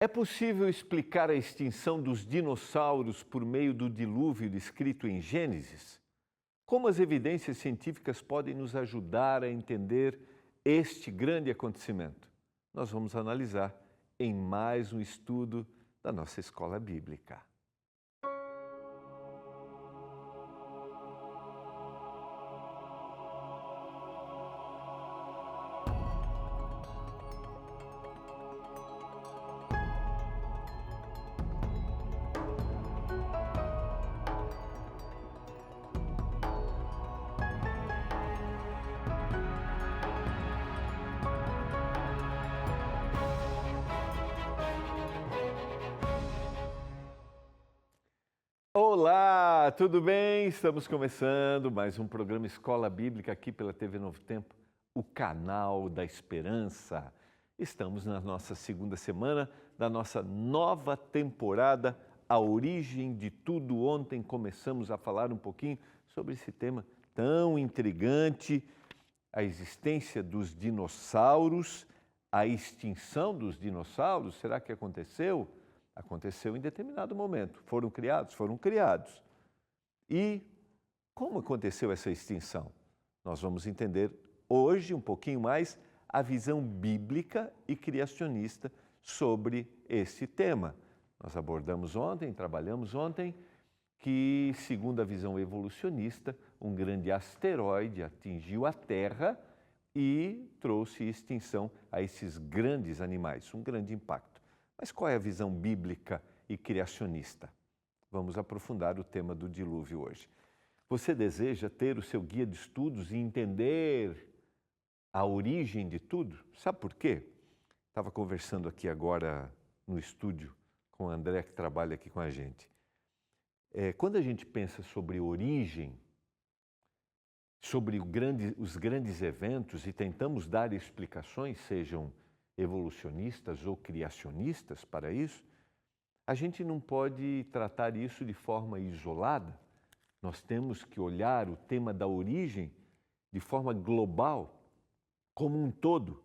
É possível explicar a extinção dos dinossauros por meio do dilúvio descrito em Gênesis? Como as evidências científicas podem nos ajudar a entender este grande acontecimento? Nós vamos analisar em mais um estudo da nossa escola bíblica. Olá, tudo bem? Estamos começando mais um programa Escola Bíblica aqui pela TV Novo Tempo, o canal da esperança. Estamos na nossa segunda semana da nossa nova temporada, A Origem de Tudo. Ontem começamos a falar um pouquinho sobre esse tema tão intrigante, a existência dos dinossauros, a extinção dos dinossauros. Será que aconteceu? Aconteceu em determinado momento. Foram criados? Foram criados. E como aconteceu essa extinção? Nós vamos entender hoje um pouquinho mais a visão bíblica e criacionista sobre esse tema. Nós abordamos ontem, trabalhamos ontem, que, segundo a visão evolucionista, um grande asteroide atingiu a Terra e trouxe extinção a esses grandes animais, um grande impacto. Mas qual é a visão bíblica e criacionista? Vamos aprofundar o tema do dilúvio hoje. Você deseja ter o seu guia de estudos e entender a origem de tudo? Sabe por quê? Estava conversando aqui agora no estúdio com o André, que trabalha aqui com a gente. Quando a gente pensa sobre origem, sobre os grandes eventos e tentamos dar explicações, sejam evolucionistas ou criacionistas para isso, a gente não pode tratar isso de forma isolada. Nós temos que olhar o tema da origem de forma global, como um todo.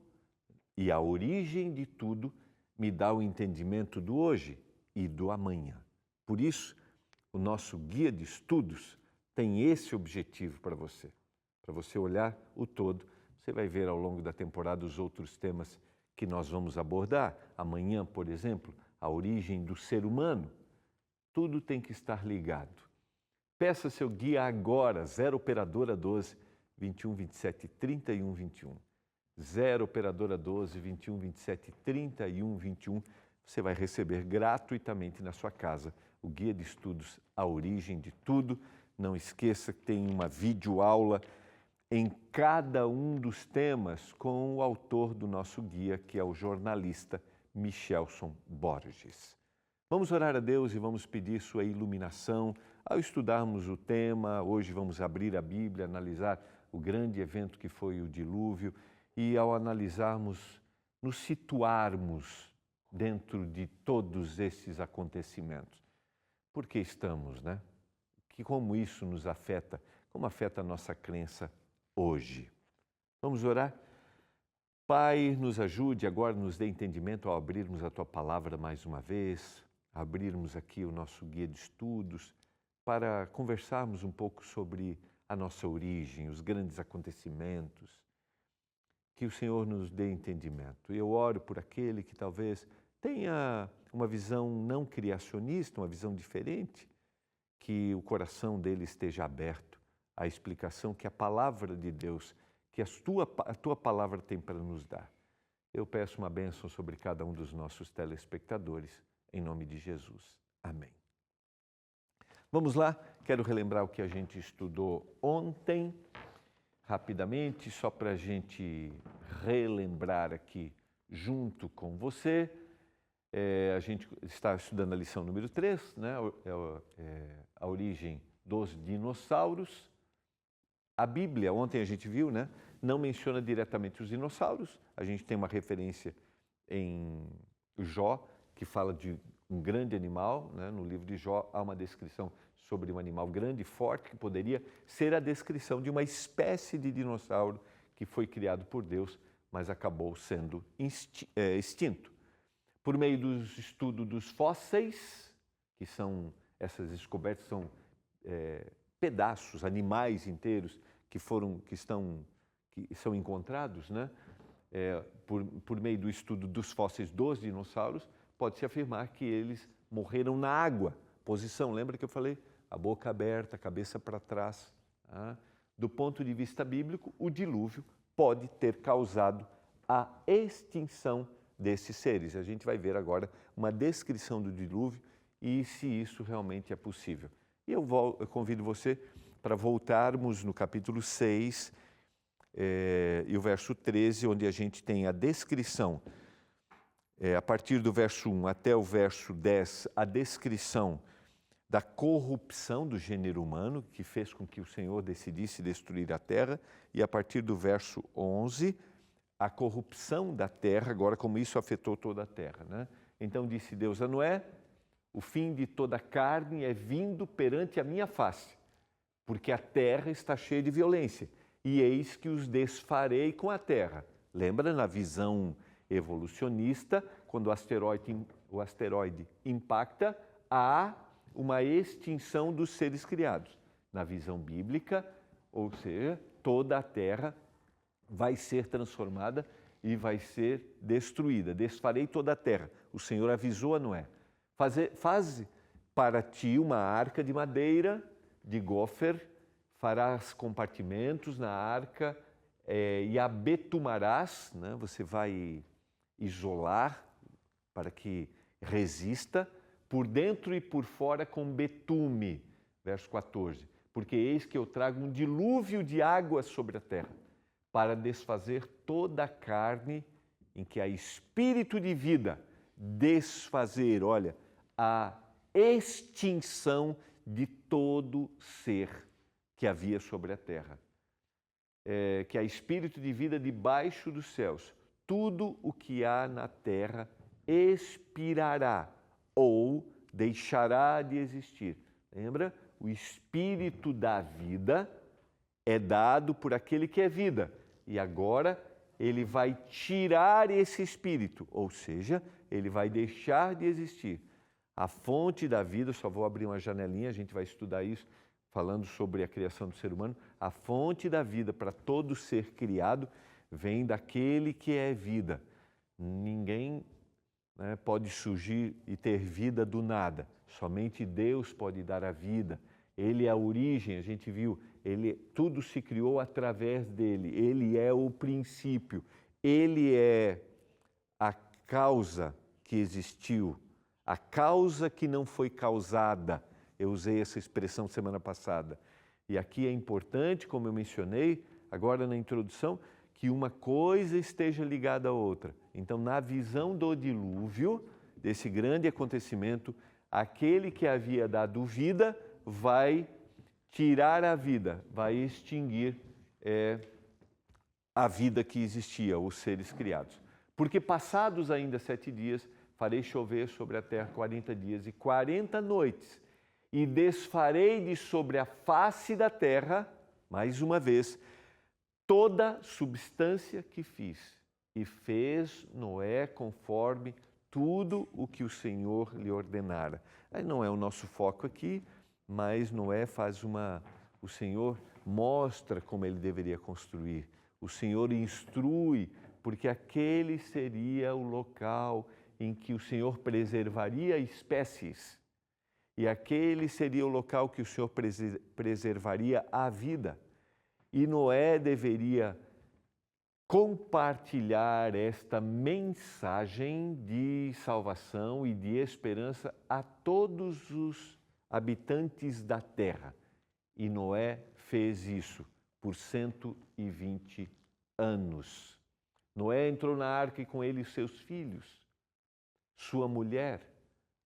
E a origem de tudo me dá o entendimento do hoje e do amanhã. Por isso, o nosso guia de estudos tem esse objetivo para você olhar o todo. Você vai ver ao longo da temporada os outros temas que nós vamos abordar. Amanhã, por exemplo, a origem do ser humano. Tudo tem que estar ligado. Peça seu guia agora, 0 Operadora 12 21 27 31 21. 0 Operadora 12 21 27 31 21. Você vai receber gratuitamente na sua casa o guia de estudos A Origem de Tudo. Não esqueça que tem uma videoaula em cada um dos temas com o autor do nosso guia, que é o jornalista Michelson Borges. Vamos orar a Deus e vamos pedir sua iluminação ao estudarmos o tema. Hoje vamos abrir a Bíblia, analisar o grande evento que foi o dilúvio e, ao analisarmos, nos situarmos dentro de todos esses acontecimentos. Por que estamos, né? Como isso nos afeta, como afeta a nossa crença hoje. Vamos orar? Pai, nos ajude agora, nos dê entendimento ao abrirmos a Tua Palavra mais uma vez, abrirmos aqui o nosso guia de estudos para conversarmos um pouco sobre a nossa origem, os grandes acontecimentos. Que o Senhor nos dê entendimento. Eu oro por aquele que talvez tenha uma visão não criacionista, uma visão diferente, que o coração dele esteja aberto à explicação que a palavra de Deus, que a tua palavra tem para nos dar. Eu peço uma bênção sobre cada um dos nossos telespectadores, em nome de Jesus. Amém. Vamos lá, quero relembrar o que a gente estudou ontem, rapidamente, só para a gente relembrar aqui junto com você. A gente está estudando a lição número 3, né? A origem dos dinossauros. A Bíblia, ontem a gente viu, né? Não menciona diretamente os dinossauros. A gente tem uma referência em Jó, que fala de um grande animal, né? No livro de Jó há uma descrição sobre um animal grande e forte, que poderia ser a descrição de uma espécie de dinossauro que foi criado por Deus, mas acabou sendo extinto. por meio do estudo dos fósseis, que são essas descobertas, são pedaços, animais inteiros que são encontrados, né? Por meio do estudo dos fósseis dos dinossauros, pode-se afirmar que eles morreram na água. Posição, lembra que eu falei? A boca aberta, a cabeça para trás. Tá? Do ponto de vista bíblico, o dilúvio pode ter causado a extinção desses seres. A gente vai ver agora uma descrição do dilúvio e se isso realmente é possível. E eu convido você para voltarmos no capítulo 6 e o verso 13, onde a gente tem a descrição, a partir do verso 1 até o verso 10, a descrição da corrupção do gênero humano, que fez com que o Senhor decidisse destruir a terra, e a partir do verso 11, a corrupção da terra, agora como isso afetou toda a terra. Né? Então disse Deus a Noé: o fim de toda carne é vindo perante a minha face, porque a terra está cheia de violência, e eis que os desfarei com a terra. Lembra na visão evolucionista, quando o asteroide impacta, há uma extinção dos seres criados. Na visão bíblica, ou seja, toda a terra vai ser transformada e vai ser destruída. Desfarei toda a terra. O Senhor avisou a Noé: faze para ti uma arca de madeira, de gofer, farás compartimentos na arca e a betumarás, né? Você vai isolar para que resista, por dentro e por fora com betume. Verso 14. Porque eis que eu trago um dilúvio de águas sobre a terra, para desfazer toda a carne em que há espírito de vida, desfazer, olha, a extinção de todo ser que havia sobre a terra. Que há espírito de vida debaixo dos céus. Tudo o que há na terra expirará ou deixará de existir. Lembra? O espírito da vida é dado por aquele que é vida. E agora ele vai tirar esse espírito, ou seja, ele vai deixar de existir. A fonte da vida, só vou abrir uma janelinha, a gente vai estudar isso, falando sobre a criação do ser humano. A fonte da vida para todo ser criado vem daquele que é vida. Ninguém pode surgir e ter vida do nada. Somente Deus pode dar a vida. Ele é a origem, a gente viu, tudo se criou através dele. Ele é o princípio. Ele é a causa que existiu, a causa que não foi causada. Eu usei essa expressão semana passada. E aqui é importante, como eu mencionei agora na introdução, que uma coisa esteja ligada à outra. Então, na visão do dilúvio, desse grande acontecimento, aquele que havia dado vida vai tirar a vida, vai extinguir a vida que existia, os seres criados. Porque passados ainda 7 dias, farei chover sobre a terra 40 dias e 40 noites, e desfarei de sobre a face da terra, mais uma vez, toda substância que fiz. E fez Noé conforme tudo o que o Senhor lhe ordenara. Aí não é o nosso foco aqui, mas Noé o Senhor mostra como ele deveria construir. O Senhor instrui, porque aquele seria o local em que o Senhor preservaria espécies. E aquele seria o local que o Senhor preservaria a vida. E Noé deveria compartilhar esta mensagem de salvação e de esperança a todos os habitantes da terra. E Noé fez isso por 120 anos. Noé entrou na arca e com ele os seus filhos, sua mulher,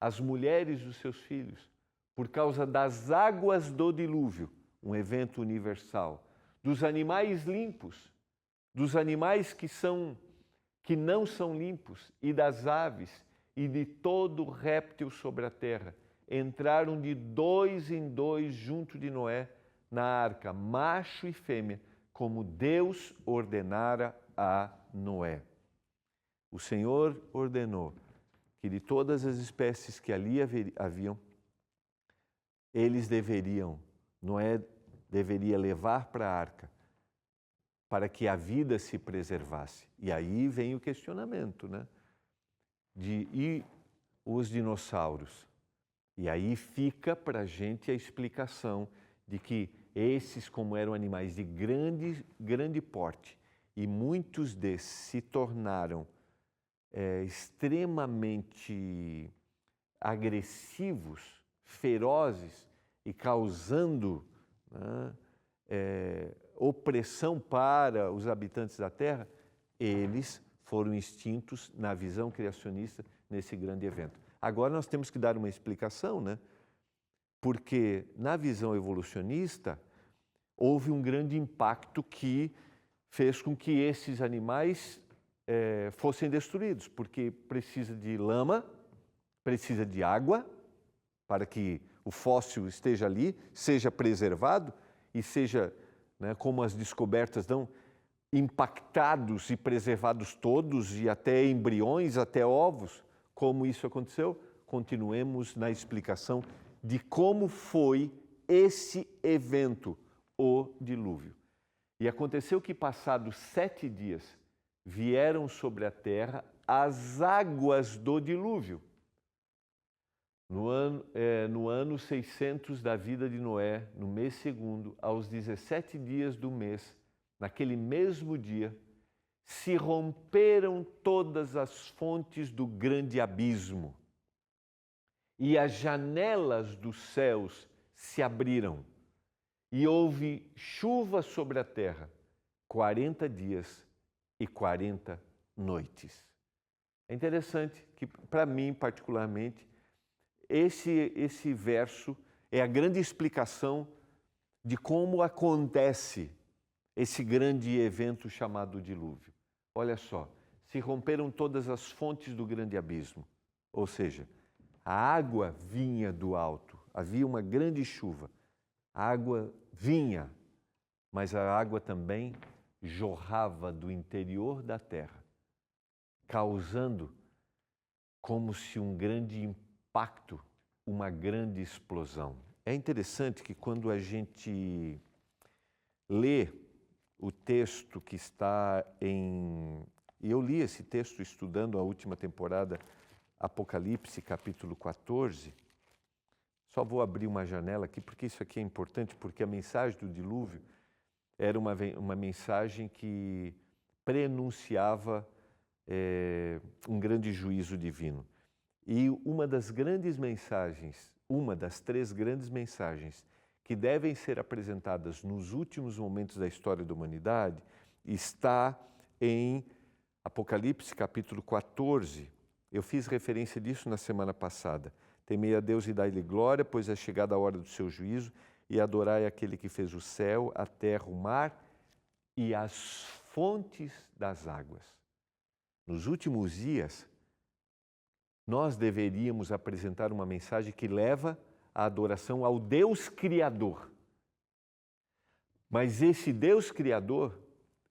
as mulheres dos seus filhos, por causa das águas do dilúvio, um evento universal, dos animais limpos, dos animais que não são limpos, e das aves, e de todo réptil sobre a terra. Entraram de 2 em 2 junto de Noé na arca, macho e fêmea, como Deus ordenara a Noé. O Senhor ordenou: que de todas as espécies que ali haviam, eles deveriam, Noé deveria levar para a arca, para que a vida se preservasse. E aí vem o questionamento, né? E os dinossauros? E aí fica para a gente a explicação de que esses, como eram animais de grande porte, e muitos desses se tornaram extremamente agressivos, ferozes e causando, né, opressão para os habitantes da Terra, eles foram extintos na visão criacionista nesse grande evento. Agora nós temos que dar uma explicação, né? Porque na visão evolucionista houve um grande impacto que fez com que esses animais fossem destruídos, porque precisa de lama, precisa de água, para que o fóssil esteja ali, seja preservado e seja, né, como as descobertas dão, impactados e preservados todos, e até embriões, até ovos. Como isso aconteceu? Continuemos na explicação de como foi esse evento, o dilúvio. E aconteceu que, passados 7 dias, vieram sobre a terra as águas do dilúvio. No ano 600 da vida de Noé, no mês segundo, aos 17 dias do mês, naquele mesmo dia, se romperam todas as fontes do grande abismo e as janelas dos céus se abriram e houve chuva sobre a terra 40 dias e 40 noites. É interessante que, para mim particularmente, esse verso é a grande explicação de como acontece esse grande evento chamado dilúvio. Olha só, se romperam todas as fontes do grande abismo, ou seja, a água vinha do alto, havia uma grande chuva, a água vinha, mas a água também jorrava do interior da terra, causando como se um grande impacto, uma grande explosão. É interessante que quando a gente lê o texto que está em... E eu li esse texto estudando a última temporada, Apocalipse, capítulo 14. Só vou abrir uma janela aqui, porque isso aqui é importante, porque a mensagem do dilúvio era uma mensagem que prenunciava um grande juízo divino. E uma das três grandes mensagens que devem ser apresentadas nos últimos momentos da história da humanidade está em Apocalipse capítulo 14. Eu fiz referência disso na semana passada. Temei a Deus e dai-lhe glória, pois é chegada a hora do seu juízo, e adorai aquele que fez o céu, a terra, o mar e as fontes das águas. Nos últimos dias, nós deveríamos apresentar uma mensagem que leva a adoração ao Deus Criador. Mas esse Deus Criador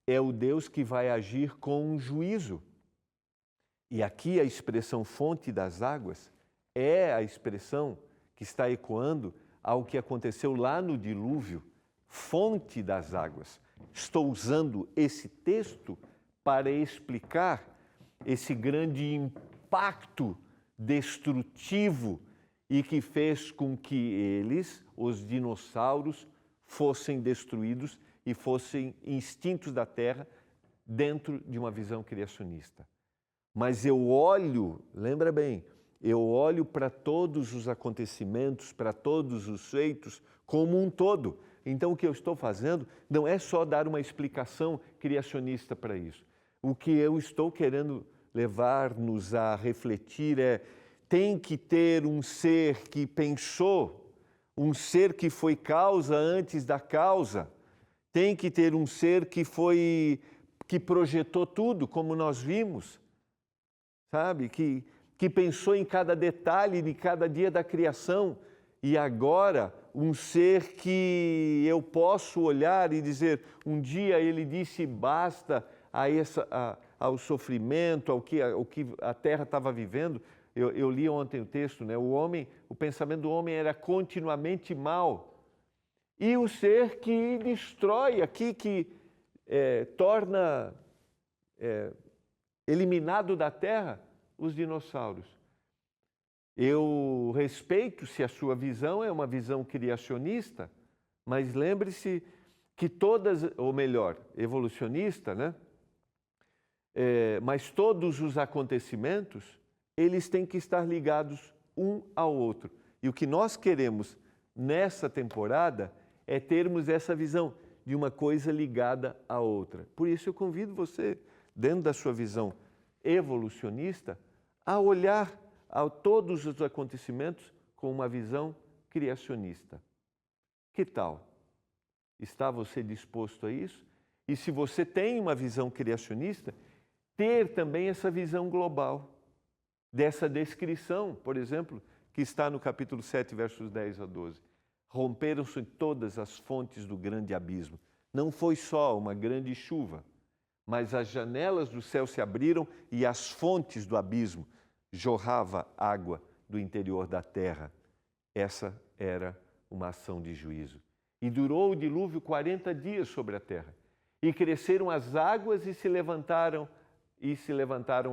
é o Deus que vai agir com um juízo. E aqui a expressão fonte das águas é a expressão que está ecoando ao que aconteceu lá no dilúvio, fonte das águas. Estou usando esse texto para explicar esse grande impacto destrutivo e que fez com que eles, os dinossauros, fossem destruídos e fossem extintos da Terra dentro de uma visão criacionista. Mas eu olho, lembra bem, eu olho para todos os acontecimentos, para todos os feitos como um todo. Então o que eu estou fazendo não é só dar uma explicação criacionista para isso. O que eu estou querendo levar-nos a refletir tem que ter um ser que pensou, um ser que foi causa antes da causa, tem que ter um ser que projetou tudo, como nós vimos, sabe? Que pensou em cada detalhe de cada dia da criação, e agora um ser que eu posso olhar e dizer, um dia ele disse basta ao sofrimento, ao que a Terra estava vivendo, eu li ontem o texto, né? O pensamento do homem era continuamente mal. E o ser que destrói aqui, que torna eliminado da terra os dinossauros. Eu respeito se a sua visão é uma visão criacionista, mas lembre-se que todas, ou melhor, evolucionista, né? Mas todos os acontecimentos, eles têm que estar ligados um ao outro. E o que nós queremos nessa temporada é termos essa visão de uma coisa ligada à outra. Por isso eu convido você, dentro da sua visão evolucionista, a olhar a todos os acontecimentos com uma visão criacionista. Que tal? Está você disposto a isso? E se você tem uma visão criacionista, ter também essa visão global, dessa descrição, por exemplo, que está no capítulo 7, versos 10 a 12. Romperam-se todas as fontes do grande abismo. Não foi só uma grande chuva, mas as janelas do céu se abriram e as fontes do abismo jorrava água do interior da terra. Essa era uma ação de juízo. E durou o dilúvio 40 dias sobre a terra. E cresceram as águas e levantaram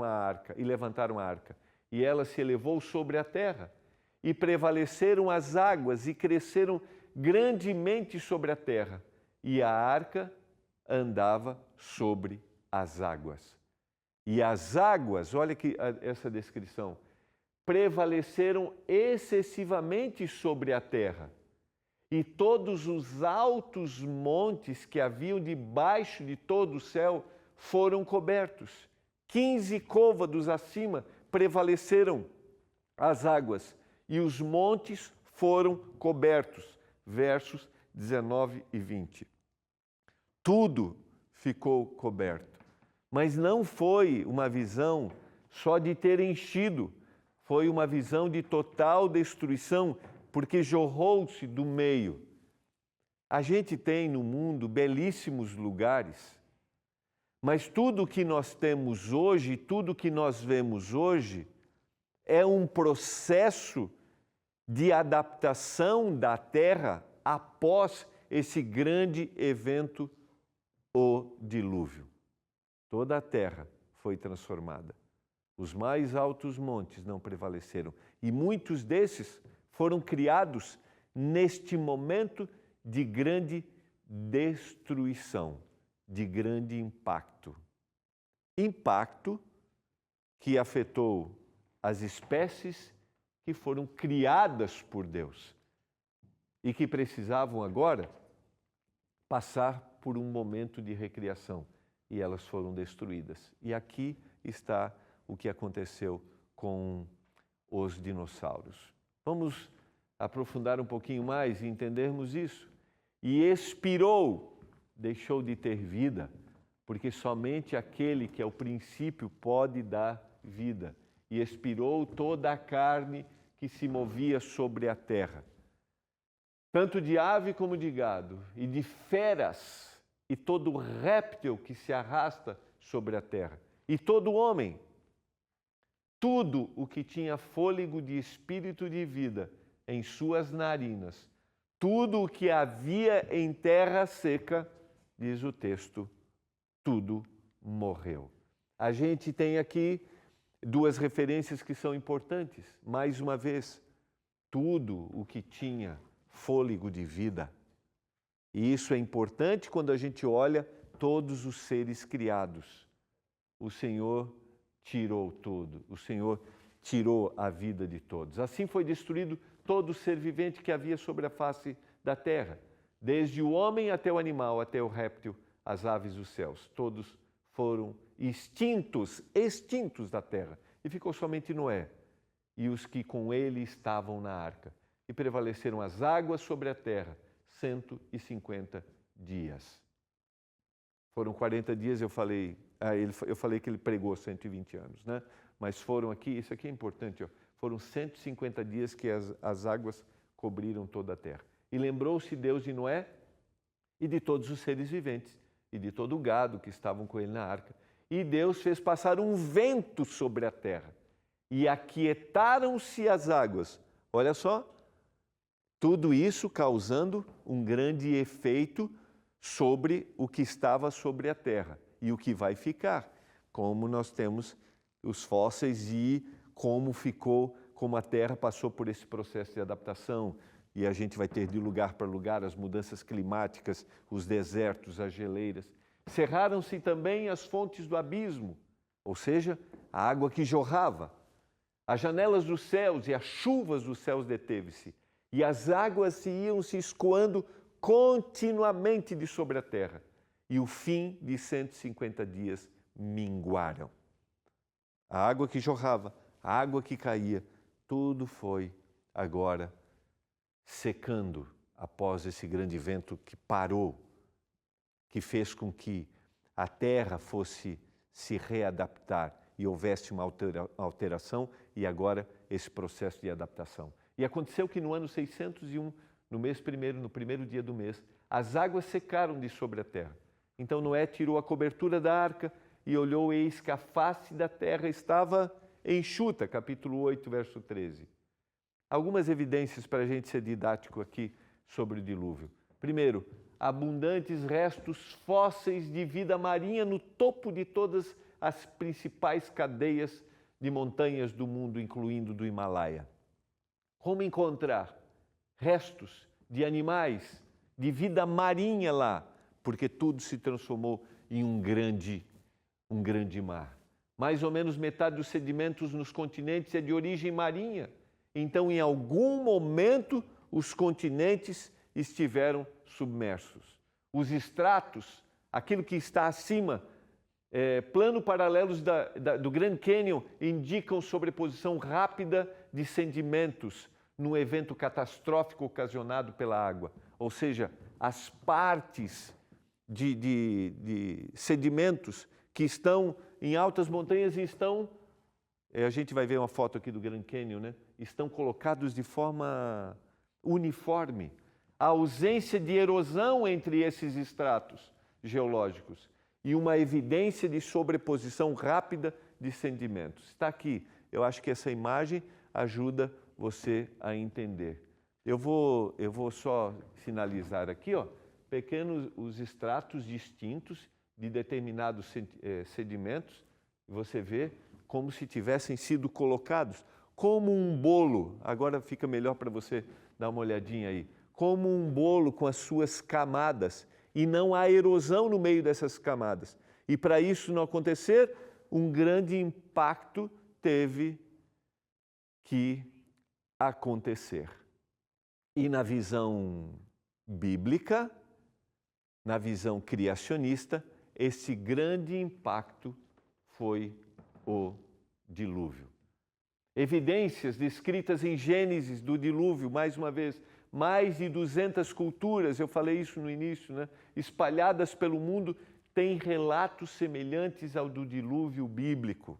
a arca. E ela se elevou sobre a terra. E prevaleceram as águas e cresceram grandemente sobre a terra. E a arca andava sobre as águas. E as águas, olha que essa descrição, prevaleceram excessivamente sobre a terra. E todos os altos montes que haviam debaixo de todo o céu foram cobertos. 15 côvados acima prevaleceram as águas e os montes foram cobertos. Versos 19 e 20. Tudo ficou coberto. Mas não foi uma visão só de ter enchido, foi uma visão de total destruição, porque jorrou-se do meio. A gente tem no mundo belíssimos lugares, mas tudo que nós temos hoje, tudo que nós vemos hoje, é um processo de adaptação da Terra após esse grande evento, o dilúvio. Toda a terra foi transformada. Os mais altos montes não prevaleceram. E muitos desses foram criados neste momento de grande destruição, de grande impacto. Impacto que afetou as espécies que foram criadas por Deus e que precisavam agora passar por um momento de recriação. E elas foram destruídas. E aqui está o que aconteceu com os dinossauros. Vamos aprofundar um pouquinho mais e entendermos isso. E expirou, deixou de ter vida, porque somente aquele que é o princípio pode dar vida. E expirou toda a carne que se movia sobre a terra, tanto de ave como de gado, e de feras, e todo réptil que se arrasta sobre a terra, e todo homem, tudo o que tinha fôlego de espírito de vida em suas narinas, tudo o que havia em terra seca, diz o texto, tudo morreu. A gente tem aqui duas referências que são importantes. Mais uma vez, tudo o que tinha fôlego de vida. E isso é importante quando a gente olha todos os seres criados. O Senhor tirou tudo, o Senhor tirou a vida de todos. Assim foi destruído todo ser vivente que havia sobre a face da terra, desde o homem até o animal, até o réptil, as aves dos céus. Todos foram extintos da terra. E ficou somente Noé e os que com ele estavam na arca. E prevaleceram as águas sobre a terra 150 dias. Foram 40 dias, eu falei que ele pregou 120 anos, né? Mas foram aqui, isso aqui é importante, ó, foram 150 dias que as águas cobriram toda a terra. E lembrou-se Deus de Noé e de todos os seres viventes, e de todo o gado que estavam com ele na arca. E Deus fez passar um vento sobre a terra, e aquietaram-se as águas. Olha só, tudo isso causando um grande efeito sobre o que estava sobre a terra e o que vai ficar, como nós temos os fósseis e como ficou, como a terra passou por esse processo de adaptação, e a gente vai ter de lugar para lugar as mudanças climáticas, os desertos, as geleiras. Cerraram-se também as fontes do abismo, ou seja, a água que jorrava. As janelas dos céus e as chuvas dos céus deteve-se, e as águas se iam se escoando continuamente de sobre a terra, e o fim de 150 dias minguaram. A água que jorrava, a água que caía, tudo foi agora secando após esse grande vento que parou, que fez com que a terra fosse se readaptar e houvesse uma alteração, e agora esse processo de adaptação. E aconteceu que no ano 601, no mês primeiro, no primeiro dia do mês, as águas secaram de sobre a terra. Então Noé tirou a cobertura da arca e olhou, eis que a face da terra estava enxuta, capítulo 8, verso 13. Algumas evidências para a gente ser didático aqui sobre o dilúvio. Primeiro, abundantes restos fósseis de vida marinha no topo de todas as principais cadeias de montanhas do mundo, incluindo do Himalaia. Como encontrar restos de animais, de vida marinha lá? Porque tudo se transformou em um grande mar. Mais ou menos metade dos sedimentos nos continentes é de origem marinha. Então, em algum momento, os continentes estiveram submersos. Os estratos, aquilo que está acima, plano paralelos do Grand Canyon, indicam sobreposição rápida de sedimentos num evento catastrófico ocasionado pela água. Ou seja, as partes de sedimentos que estão em altas montanhas e estão, a gente vai ver uma foto aqui do Grand Canyon, né? Estão colocados de forma uniforme. A ausência de erosão entre esses estratos geológicos e uma evidência de sobreposição rápida de sedimentos. Está aqui. Eu acho que essa imagem ajuda você a entender. Eu vou só sinalizar aqui, ó, pequenos os estratos distintos de determinados sedimentos. Você vê como se tivessem sido colocados como um bolo. Agora fica melhor para você dar uma olhadinha aí. Como um bolo com as suas camadas, e não há erosão no meio dessas camadas. E para isso não acontecer, um grande impacto teve que acontecer. E na visão bíblica, na visão criacionista, esse grande impacto foi o dilúvio. Evidências descritas em Gênesis do dilúvio, mais uma vez, mais de 200 culturas, eu falei isso no início, né? Espalhadas pelo mundo, têm relatos semelhantes ao do dilúvio bíblico.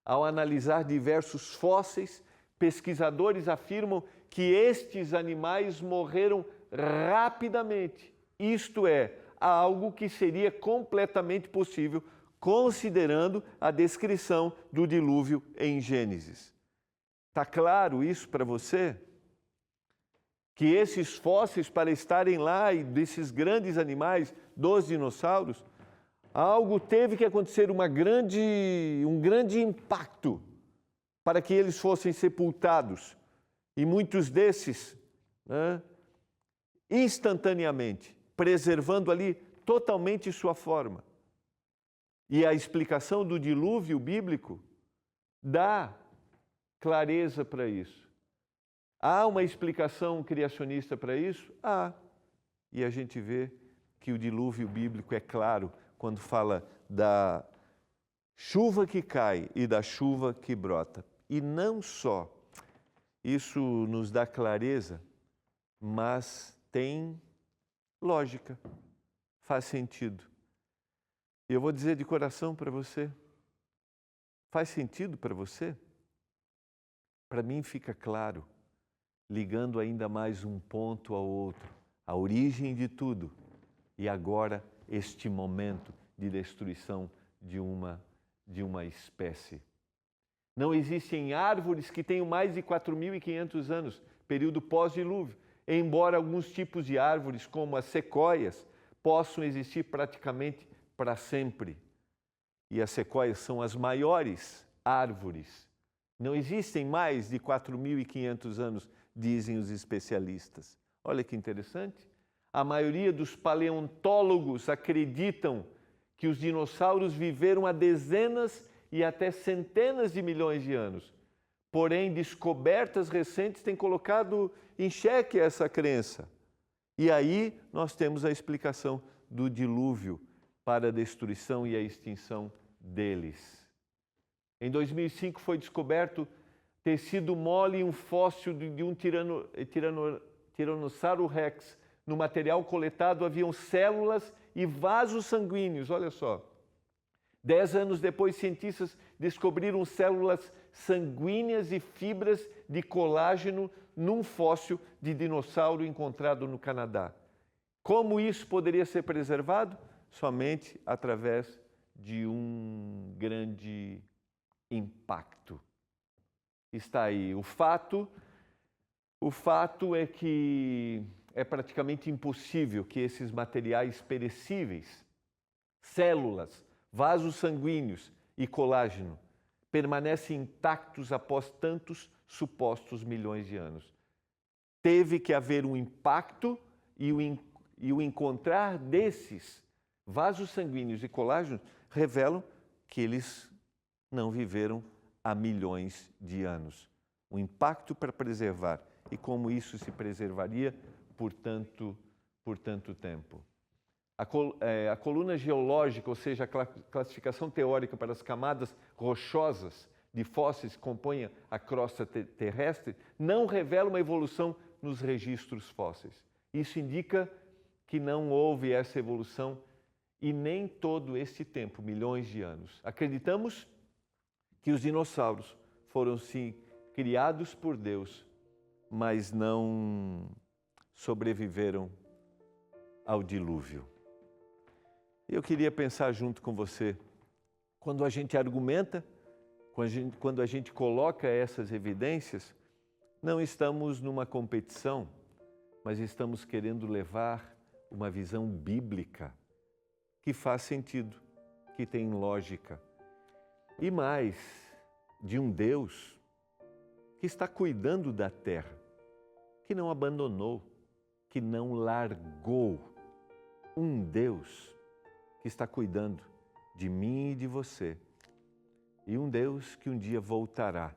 Ao analisar diversos fósseis, pesquisadores afirmam que estes animais morreram rapidamente, isto é, algo que seria completamente possível considerando a descrição do dilúvio em Gênesis. Está claro isso para você? Que esses fósseis, para estarem lá, e desses grandes animais, dos dinossauros, algo teve que acontecer, um grande impacto para que eles fossem sepultados. E muitos desses, né, instantaneamente, preservando ali totalmente sua forma. E a explicação do dilúvio bíblico dá clareza para isso. Há uma explicação criacionista para isso? Há. E a gente vê que o dilúvio bíblico é claro quando fala da chuva que cai e da chuva que brota. E não só isso nos dá clareza, mas tem lógica, faz sentido. E eu vou dizer de coração para você, faz sentido para você? Para mim fica claro, ligando ainda mais um ponto ao outro, a origem de tudo e agora este momento de destruição de uma espécie. Não existem árvores que tenham mais de 4.500 anos, período pós-dilúvio, embora alguns tipos de árvores, como as sequoias, possam existir praticamente para sempre. E as sequoias são as maiores árvores. Não existem mais de 4.500 anos, dizem os especialistas. Olha que interessante. A maioria dos paleontólogos acreditam que os dinossauros viveram há dezenas e até centenas de milhões de anos. Porém, descobertas recentes têm colocado em xeque essa crença. E aí nós temos a explicação do dilúvio para a destruição e a extinção deles. Em 2005 foi descoberto tecido mole e um fóssil de um Tiranossauro Rex. No material coletado haviam células e vasos sanguíneos, olha só. 10 anos depois, cientistas descobriram células sanguíneas e fibras de colágeno num fóssil de dinossauro encontrado no Canadá. Como isso poderia ser preservado? Somente através de um grande impacto. Está aí. O fato é que é praticamente impossível que esses materiais perecíveis, células, vasos sanguíneos e colágeno, permanecem intactos após tantos supostos milhões de anos. Teve que haver um impacto e o encontrar desses vasos sanguíneos e colágeno revelam que eles não viveram há milhões de anos. Um impacto para preservar. E como isso se preservaria por tanto tempo. A coluna geológica, ou seja, a classificação teórica para as camadas rochosas de fósseis que compõem a crosta terrestre, não revela uma evolução nos registros fósseis. Isso indica que não houve essa evolução e nem todo este tempo, milhões de anos. Acreditamos que os dinossauros foram, sim, criados por Deus, mas não sobreviveram ao dilúvio. Eu queria pensar junto com você, quando a gente argumenta, quando a gente coloca essas evidências, não estamos numa competição, mas estamos querendo levar uma visão bíblica que faz sentido, que tem lógica. E mais, de um Deus que está cuidando da terra, que não abandonou, que não largou. Um Deus que está cuidando de mim e de você. E um Deus que um dia voltará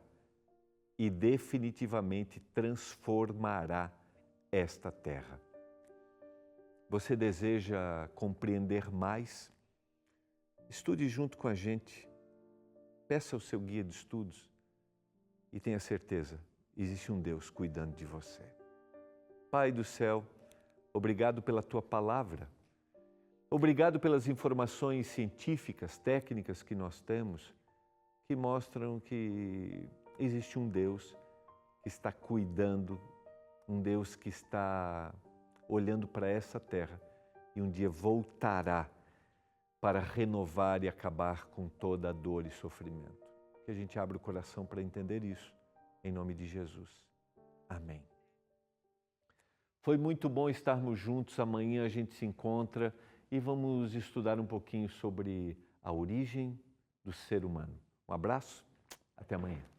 e definitivamente transformará esta terra. Você deseja compreender mais? Estude junto com a gente. Peça o seu guia de estudos e tenha certeza, existe um Deus cuidando de você. Pai do céu, obrigado pela Tua palavra. Obrigado pelas informações científicas, técnicas que nós temos, que mostram que existe um Deus que está cuidando, um Deus que está olhando para essa terra e um dia voltará para renovar e acabar com toda a dor e sofrimento. Que a gente abra o coração para entender isso, em nome de Jesus. Amém. Foi muito bom estarmos juntos. Amanhã a gente se encontra e vamos estudar um pouquinho sobre a origem do ser humano. Um abraço, até amanhã.